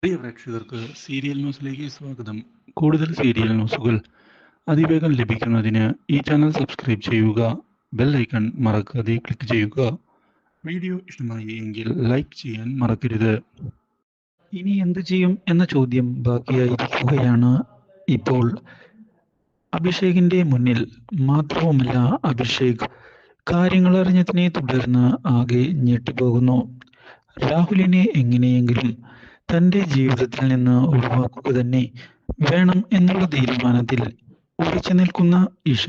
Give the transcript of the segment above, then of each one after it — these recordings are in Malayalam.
പ്രിയ പ്രേക്ഷകർക്ക് സീരിയൽ ന്യൂസിലേക്ക് സ്വാഗതം. കൂടുതൽ സീരിയൽ ന്യൂസുകൾ അതിവേഗം ലഭിക്കുന്നതിന് ഈ ചാനൽ സബ്സ്ക്രൈബ് ചെയ്യുക. ബെൽ ഐക്കൺ മറക്കാതെ ക്ലിക്ക് ചെയ്യുക. വീഡിയോ ഇഷ്ടമായി എങ്കിൽ ലൈക്ക് ചെയ്യാൻ മറക്കരുത്. ഇനി എന്തു ചെയ്യും എന്ന ചോദ്യം ബാക്കിയായിരിക്കുകയാണ് ഇപ്പോൾ അഭിഷേകിന്റെ മുന്നിൽ. മാത്രവുമല്ല, അഭിഷേക് കാര്യങ്ങൾ അറിഞ്ഞതിനെ തുടർന്ന് ആകെ ഞെട്ടിപ്പോകുന്നു. രാഹുലിനെ എങ്ങനെയെങ്കിലും തന്റെ ജീവിതത്തിൽ നിന്ന് ഒഴിവാക്കുക തന്നെ വേണം എന്നുള്ള തീരുമാനത്തിൽ ഉറച്ചു നിൽക്കുന്ന ഇഷ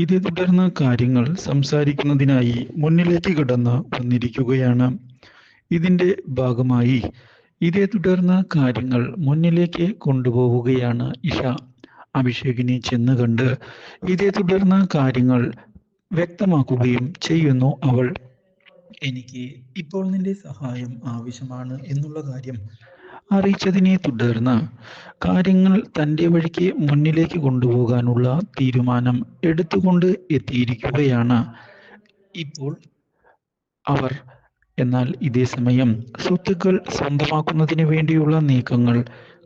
ഇതേ തുടർന്ന് കാര്യങ്ങൾ സംസാരിക്കുന്നതിനായി മുന്നിലേക്ക് കടന്ന് വന്നിരിക്കുകയാണ്. ഇതിന്റെ ഭാഗമായി ഇതേ തുടർന്ന് കാര്യങ്ങൾ മുന്നിലേക്ക് കൊണ്ടുപോവുകയാണ് ഇഷ. അഭിഷേകിനെ ചെന്ന് കണ്ട് ഇതേ തുടർന്ന് കാര്യങ്ങൾ വ്യക്തമാക്കുകയും ചെയ്യുന്നു അവൾ. എനിക്ക് ഇപ്പോൾ നിന്റെ സഹായം ആവശ്യമാണ് എന്നുള്ള കാര്യം അറിയിച്ചതിനെ തുടർന്ന് കാര്യങ്ങൾ തൻ്റെ വഴിക്ക് മുന്നിലേക്ക് കൊണ്ടുപോകാനുള്ള തീരുമാനം എടുത്തുകൊണ്ട് എത്തിയിരിക്കുകയാണ് ഇപ്പോൾ അവർ. എന്നാൽ ഇതേ സമയം സ്വത്തുക്കൾ സ്വന്തമാക്കുന്നതിന് വേണ്ടിയുള്ള നീക്കങ്ങൾ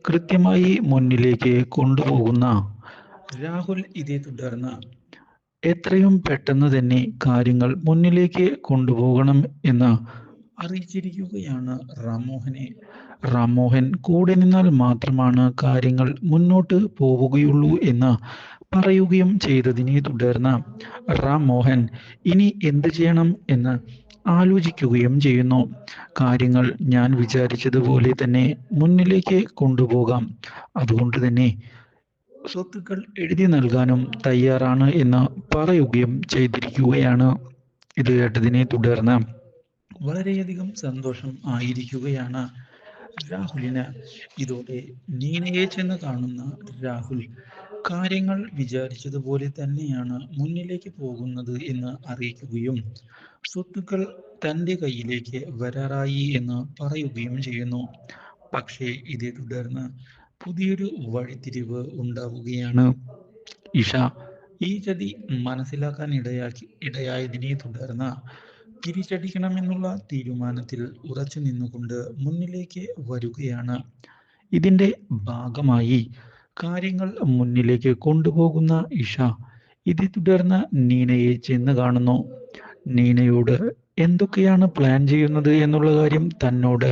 കൃത്യമായി മുന്നിലേക്ക് കൊണ്ടുപോകുന്ന രാഹുൽ ഇതേ തുടർന്ന് എത്രയും പെട്ടെന്ന് തന്നെ കാര്യങ്ങൾ മുന്നിലേക്ക് കൊണ്ടുപോകണം എന്ന് അറിയിച്ചിരിക്കുകയാണ് റാംമോഹനെ. റാംമോഹൻ കൂടെ നിന്നാൽ മാത്രമാണ് കാര്യങ്ങൾ മുന്നോട്ട് പോവുകയുള്ളൂ എന്ന് പറയുകയും ചെയ്തതിനെ തുടർന്ന് റാംമോഹൻ ഇനി എന്ത് ചെയ്യണം എന്ന് ആലോചിക്കുകയും ചെയ്യുന്നു. കാര്യങ്ങൾ ഞാൻ വിചാരിച്ചതുപോലെ തന്നെ മുന്നിലേക്ക് കൊണ്ടുപോകാം, അതുകൊണ്ട് തന്നെ സ്വത്തുക്കൾ എഴുതി നൽകാനും തയ്യാറാണ് എന്ന് പറയുകയും ചെയ്തിരിക്കുകയാണ്. ഇത് കേട്ടതിനെ തുടർന്ന് വളരെയധികം സന്തോഷം ആയിരിക്കുകയാണ് രാഹുലിന്. ഇതോടെ നീനയെ ചെന്ന് കാണുന്ന രാഹുൽ കാര്യങ്ങൾ വിചാരിച്ചതുപോലെ തന്നെയാണ് മുന്നിലേക്ക് പോകുന്നത് എന്ന് അറിയിക്കുകയും സ്വത്തുക്കൾ തൻ്റെ കയ്യിലേക്ക് വരാറായി എന്ന് പറയുകയും ചെയ്യുന്നു. പക്ഷേ ഇതേ തുടർന്ന് പുതിയൊരു വഴിത്തിരിവ് ഉണ്ടാവുകയാണ്. ഇഷ ഈ ചതി മനസ്സിലാക്കാൻ ഇടയായതിനെ തുടർന്ന് തിരിച്ചടിക്കണമെന്നുള്ള തീരുമാനത്തിൽ ഉറച്ചു നിന്നുകൊണ്ട് മുന്നിലേക്ക് വരികയാണ്. ഇതിന്റെ ഭാഗമായി കാര്യങ്ങൾ മുന്നിലേക്ക് കൊണ്ടുപോകുന്ന ഇഷ ഇതേ തുടർന്ന് നീനയെ ചെന്ന് കാണുന്നു. നീനയോട് എന്തൊക്കെയാണ് പ്ലാൻ ചെയ്യുന്നത് എന്നുള്ള കാര്യം തന്നോട്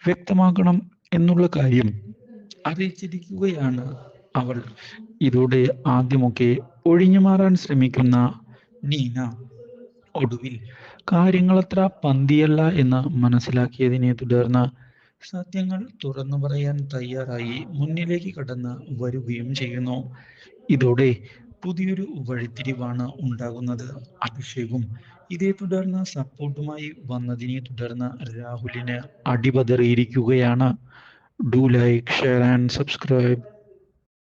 വ്യക്തമാക്കണം എന്നുള്ള കാര്യം അറിയിച്ചിരിക്കുകയാണ് അവൾ. ഇതോടെ ആദ്യമൊക്കെ ഒഴിഞ്ഞു മാറാൻ ശ്രമിക്കുന്ന നീന ഒടുവിൽ കാര്യങ്ങളത്ര പന്തിയല്ല എന്ന് മനസ്സിലാക്കിയതിനെ തുടർന്ന് സത്യങ്ങൾ തുറന്നു പറയാൻ തയ്യാറായി മുന്നിലേക്ക് കടന്ന് വരികയും ചെയ്യുന്നു. ഇതോടെ പുതിയൊരു വഴിത്തിരിവാണ് ഉണ്ടാകുന്നത്. അഭിഷേകും ഇതേ തുടർന്ന് സപ്പോർട്ടുമായി വന്നതിനെ തുടർന്ന് രാഹുലിന് അടിപതറിയിരിക്കുകയാണ്. Do like, share and subscribe.